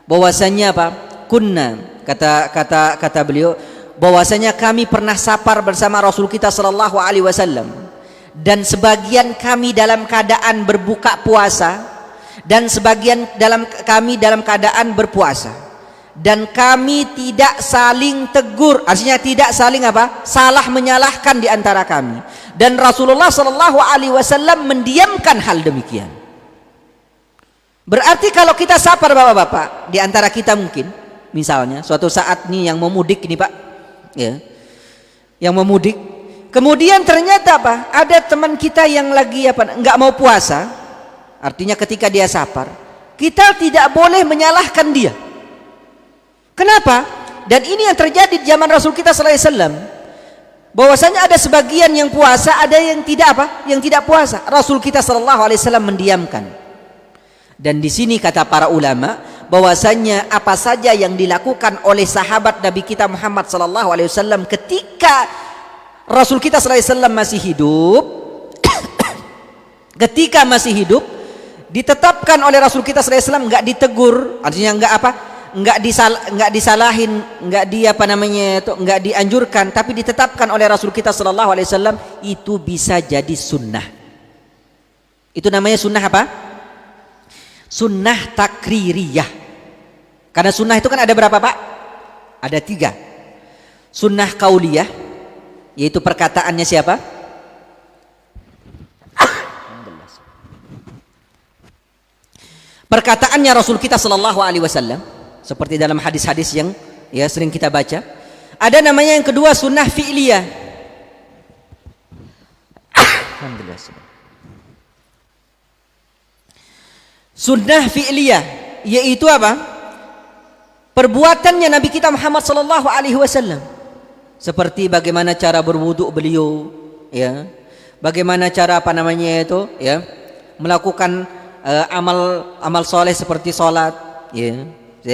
bahwasanya apa? Kunna, kata beliau, bahwasanya kami pernah sapar bersama Rasul kita sallallahu alaihi wasallam, dan sebagian kami dalam keadaan berbuka puasa dan sebagian kami dalam keadaan berpuasa, dan kami tidak saling tegur, artinya tidak saling apa? Salah menyalahkan di antara kami, dan Rasulullah sallallahu alaihi wasallam mendiamkan hal demikian. Berarti kalau kita sapar, Bapak-bapak, di antara kita mungkin misalnya suatu saat nih yang mau mudik ini, Pak, ya, yang mau mudik, kemudian ternyata apa? Ada teman kita yang lagi nggak mau puasa. Artinya ketika dia sapar, kita tidak boleh menyalahkan dia. Kenapa? Dan ini yang terjadi di zaman Rasul kita sallallahu alaihi wasallam. Bahwasanya ada sebagian yang puasa, ada yang tidak apa? Yang tidak puasa. Rasul kita sallallahu alaihi wasallam mendiamkan. Dan di sini kata para ulama, bahwasanya apa saja yang dilakukan oleh sahabat Nabi kita Muhammad sallallahu alaihi wasallam ketika Rasul kita sallallahu alaihi wasallam masih hidup, ketika masih hidup, ditetapkan oleh Rasul kita sallallahu alaihi wasallam, enggak ditegur, artinya enggak disalahin, enggak dianjurkan, tapi ditetapkan oleh Rasul kita sallallahu alaihi wasallam, itu bisa jadi sunnah. Itu namanya sunnah apa? Sunnah takririyah. Karena sunnah itu kan ada berapa, Pak? Ada 3. Sunnah qauliyah, yaitu perkataannya siapa? Perkataannya Rasul kita sallallahu alaihi wasallam, seperti dalam hadis-hadis yang ya sering kita baca. Ada namanya yang kedua sunnah fi'liyah. Alhamdulillah. Sunnah fi'liyah yaitu apa? Perbuatannya Nabi kita Muhammad sallallahu alaihi wasallam. Seperti bagaimana cara berwudu beliau, ya. Bagaimana cara ya, melakukan amal soleh seperti sholat, ya,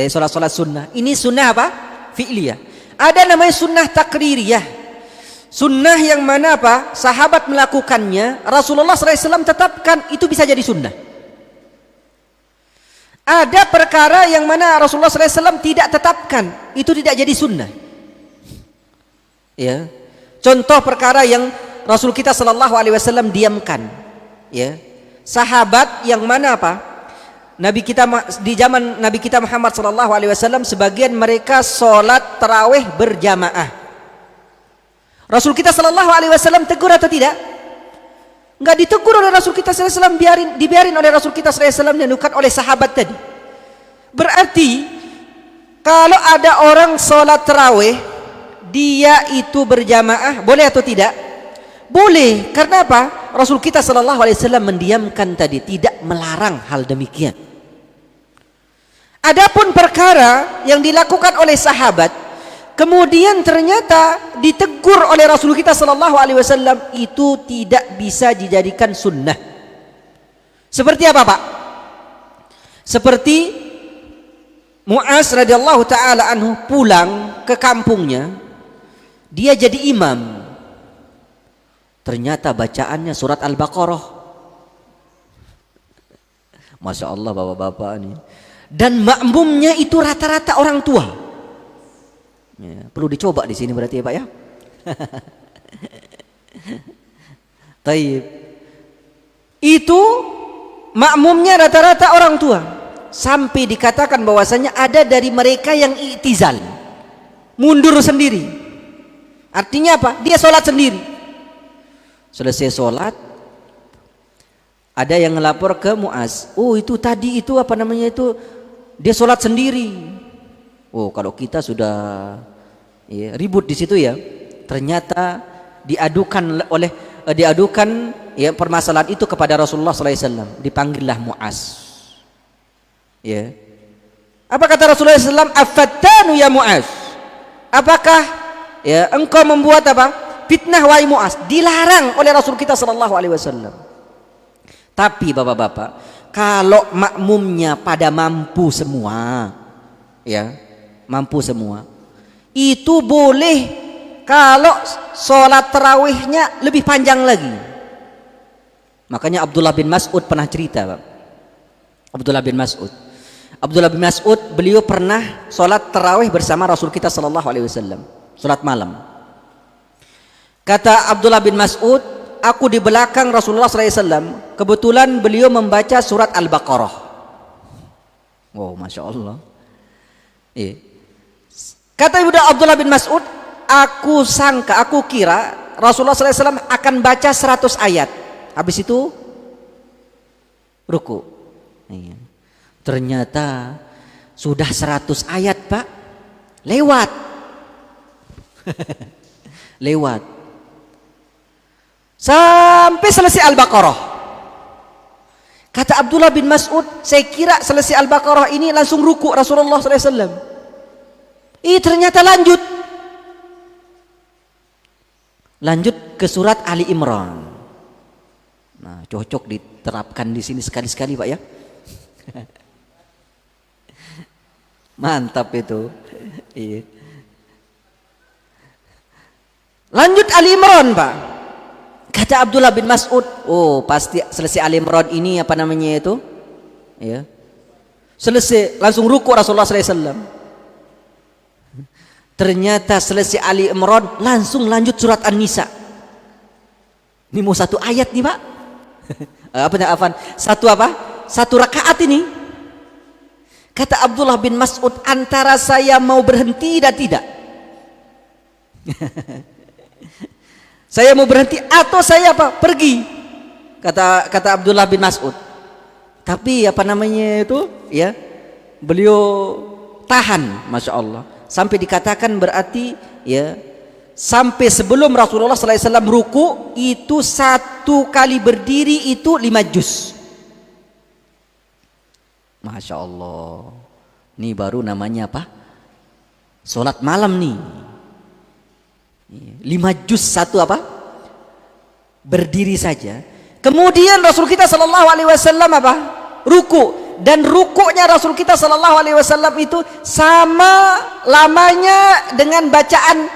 sholat sunnah. Ini sunnah apa? Fi'liyah. Ada namanya sunnah takririyah. Sunnah yang mana apa? Sahabat melakukannya, Rasulullah SAW tetapkan, itu bisa jadi sunnah. Ada perkara yang mana Rasulullah SAW tidak tetapkan, itu tidak jadi sunnah. Ya, contoh perkara yang Rasul kita Sallallahu Alaihi Wasallam diamkan, ya. Sahabat yang mana apa? Nabi kita di zaman Nabi kita Muhammad sallallahu alaihi wasallam sebagian mereka salat tarawih berjamaah. Rasul kita sallallahu alaihi wasallam tegur atau tidak? Enggak ditegur oleh Rasul kita sallallahu alaihi wasallam, dibiarin oleh Rasul kita sallallahu alaihi wasallam dan bukan oleh sahabat tadi. Berarti kalau ada orang salat tarawih dia itu berjamaah, boleh atau tidak? Boleh, karena apa? Rasul kita sallallahu alaihi wasallam mendiamkan tadi, tidak melarang hal demikian. Adapun perkara yang dilakukan oleh sahabat kemudian ternyata ditegur oleh Rasul kita sallallahu alaihi wasallam, itu tidak bisa dijadikan sunnah. Seperti apa, Pak? Seperti Mu'az radhiyallahu taala anhu pulang ke kampungnya, dia jadi imam. Ternyata bacaannya surat Al-Baqarah. Masya Allah bapak-bapak ini. Dan makmumnya itu rata-rata orang tua. Ya, perlu dicoba di sini berarti ya Pak ya. Taib. Itu makmumnya rata-rata orang tua. Sampai dikatakan bahwasanya ada dari mereka yang i'tizal, mundur sendiri. Artinya apa? Dia sholat sendiri. Selesai sholat, ada yang ngelapor ke Mu'az, oh itu tadi itu apa namanya itu, dia sholat sendiri. Oh kalau kita sudah ya, ribut di situ ya. Ternyata diadukan ya permasalahan itu kepada Rasulullah SAW. Dipanggillah Mu'az. Ya. Apa kata Rasulullah SAW? Afattanu ya Mu'az. Apakah ya engkau membuat apa? Fitnah wahai Mu'az. Dilarang oleh Rasul kita sallallahu alaihi wasallam. Tapi bapak-bapak, kalau makmumnya pada mampu semua, ya, mampu semua, itu boleh kalau sholat tarawihnya lebih panjang lagi. Makanya Abdullah bin Mas'ud pernah cerita, Pak. Abdullah bin Mas'ud beliau pernah sholat tarawih bersama Rasul kita sallallahu alaihi wasallam, sholat malam. Kata Abdullah bin Mas'ud, aku di belakang Rasulullah SAW. Kebetulan beliau membaca surat Al-Baqarah. Wow, Masya Allah. Iya. Kata Abdullah bin Mas'ud, aku kira Rasulullah SAW akan baca 100 ayat. Habis itu ruku. Iya. Ternyata sudah 100 ayat, Pak. Lewat. Lewat. Sampai selesai Al-Baqarah. Kata Abdullah bin Mas'ud, saya kira selesai Al-Baqarah ini langsung ruku Rasulullah SAW. Ternyata lanjut ke surat Ali Imran. Nah, cocok diterapkan di sini sekali-sekali Pak ya. Mantap itu. Iya. Lanjut Ali Imran, Pak. Kata Abdullah bin Mas'ud, oh pasti selesai Ali Imran ini apa namanya itu, ya, selesai langsung ruku Rasulullah SAW. Ternyata selesai Ali Imran langsung lanjut surat An-Nisa. Ini mau satu ayat nih Pak. Satu rakaat ini. Kata Abdullah bin Mas'ud, antara saya mau berhenti dan tidak. Saya mau berhenti atau saya pergi, kata Abdullah bin Mas'ud. Tapi apa namanya itu ya, beliau tahan, Masya Allah, sampai dikatakan berarti ya, sampai sebelum Rasulullah SAW ruku itu satu kali berdiri itu 5 juz. Masya Allah, ini baru namanya apa, sholat malam nih. 5 juz satu apa, berdiri saja. Kemudian Rasul kita sallallahu alaihi wasallam apa, ruku, dan rukuknya Rasul kita sallallahu alaihi wasallam itu sama lamanya dengan bacaan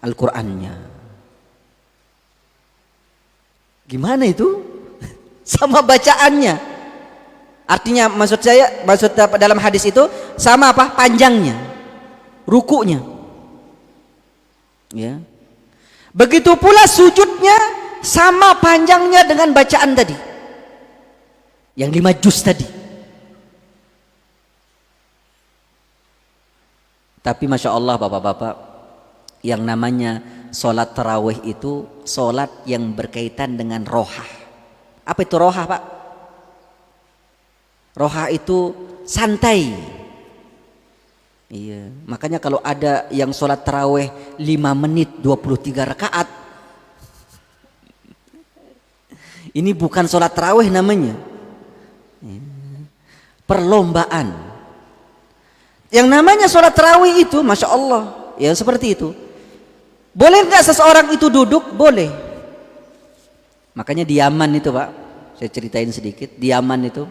Al-Qur'annya. Gimana itu? Sama bacaannya. Artinya maksud dalam hadis itu sama apa, panjangnya rukuknya. Ya. Begitu pula sujudnya sama panjangnya dengan bacaan tadi, yang 5 juz tadi. Tapi Masya Allah bapak-bapak, yang namanya sholat tarawih itu sholat yang berkaitan dengan rohah. Apa itu rohah Pak? Rohah itu santai. Iya, makanya kalau ada yang sholat tarawih 5 menit 23 rakaat, Ini bukan sholat tarawih namanya, perlombaan. Yang namanya sholat tarawih itu, masya Allah, ya seperti itu. Boleh nggak seseorang itu duduk? Boleh. Makanya di Yaman itu Pak, saya ceritain sedikit. Di Yaman itu,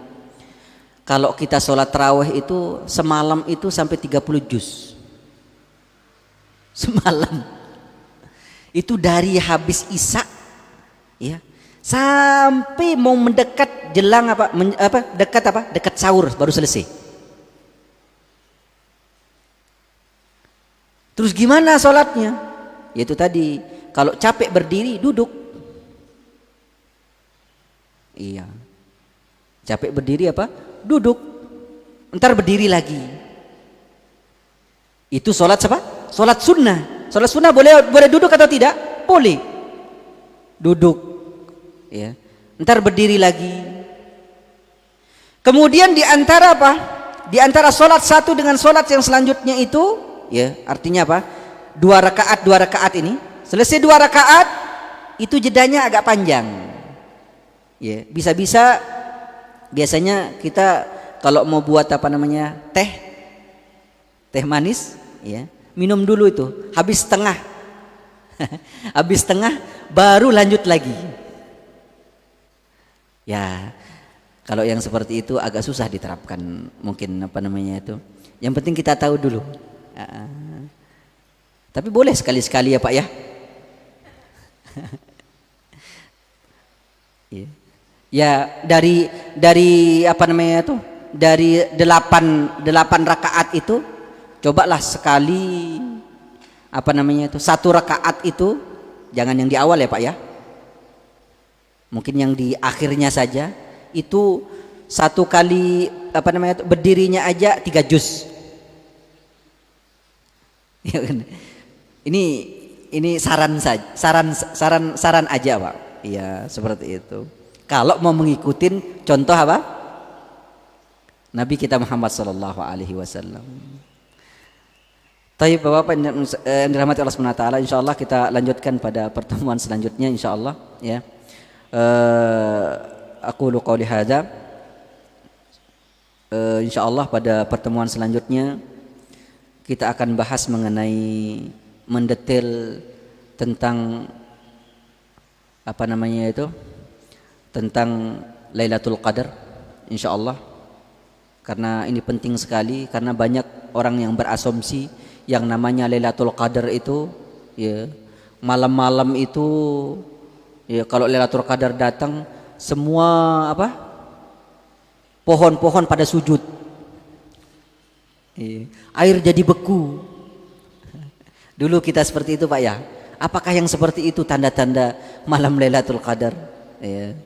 kalau kita sholat tarawih itu semalam itu sampai 30 juz. Semalam. Itu dari habis Isya, ya, sampai mau mendekat jelang dekat sahur baru selesai. Terus gimana sholatnya? Yaitu tadi, kalau capek berdiri duduk. Iya. Capek berdiri duduk. Ntar berdiri lagi. Itu sholat apa? Sholat sunnah. Sholat sunnah boleh duduk atau tidak? Boleh. Duduk. Ya. Ntar berdiri lagi. Kemudian di antara Di antara sholat satu dengan sholat yang selanjutnya itu, ya, artinya apa? 2 rakaat ini. Selesai 2 rakaat, itu jedanya agak panjang. Ya, biasanya kita kalau mau buat teh manis, ya, minum dulu itu, habis setengah. Habis setengah baru lanjut lagi. Ya, kalau yang seperti itu agak susah diterapkan mungkin itu. Yang penting kita tahu dulu. Tapi boleh sekali-sekali ya Pak ya. Ya, dari dari 8 rakaat itu cobalah sekali 1 rakaat itu, jangan yang di awal ya Pak ya. Mungkin yang di akhirnya saja, itu 1 kali berdirinya aja 3 juz. Ya kan? Ini saran aja Pak. Iya, seperti itu. Kalau mau mengikuti contoh Nabi kita Muhammad sallallahu alaihi wasallam. Baik Bapak yang dirahmati Allah Subhanahu wa taala, insyaallah kita lanjutkan pada pertemuan selanjutnya insyaallah ya. Aqulu qouli hadza. Insyaallah pada pertemuan selanjutnya kita akan bahas mengenai mendetail tentang tentang Lailatul Qadar insyaallah. Karena ini penting sekali, karena banyak orang yang berasumsi yang namanya Lailatul Qadar itu ya malam-malam itu ya, kalau Lailatul Qadar datang semua pohon-pohon pada sujud, air jadi beku. Dulu kita seperti itu Pak ya. Apakah yang seperti itu tanda-tanda malam Lailatul Qadar? Ya.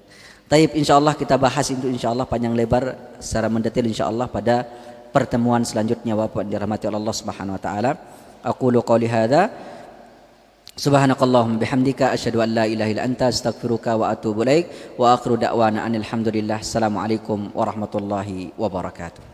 Taib, insyaallah kita bahas itu insyaallah panjang lebar secara mendetail insyaallah pada pertemuan selanjutnya Bapak dirahmati Allah Subhanahu wa taala. Aqulu qouli hadza subhanakallahumma bihamdika asyhadu an la ilaha illa anta astaghfiruka wa atubu ilaik wa akhiru da'wana anil hamdulillah. Assalamualaikum warahmatullahi wabarakatuh.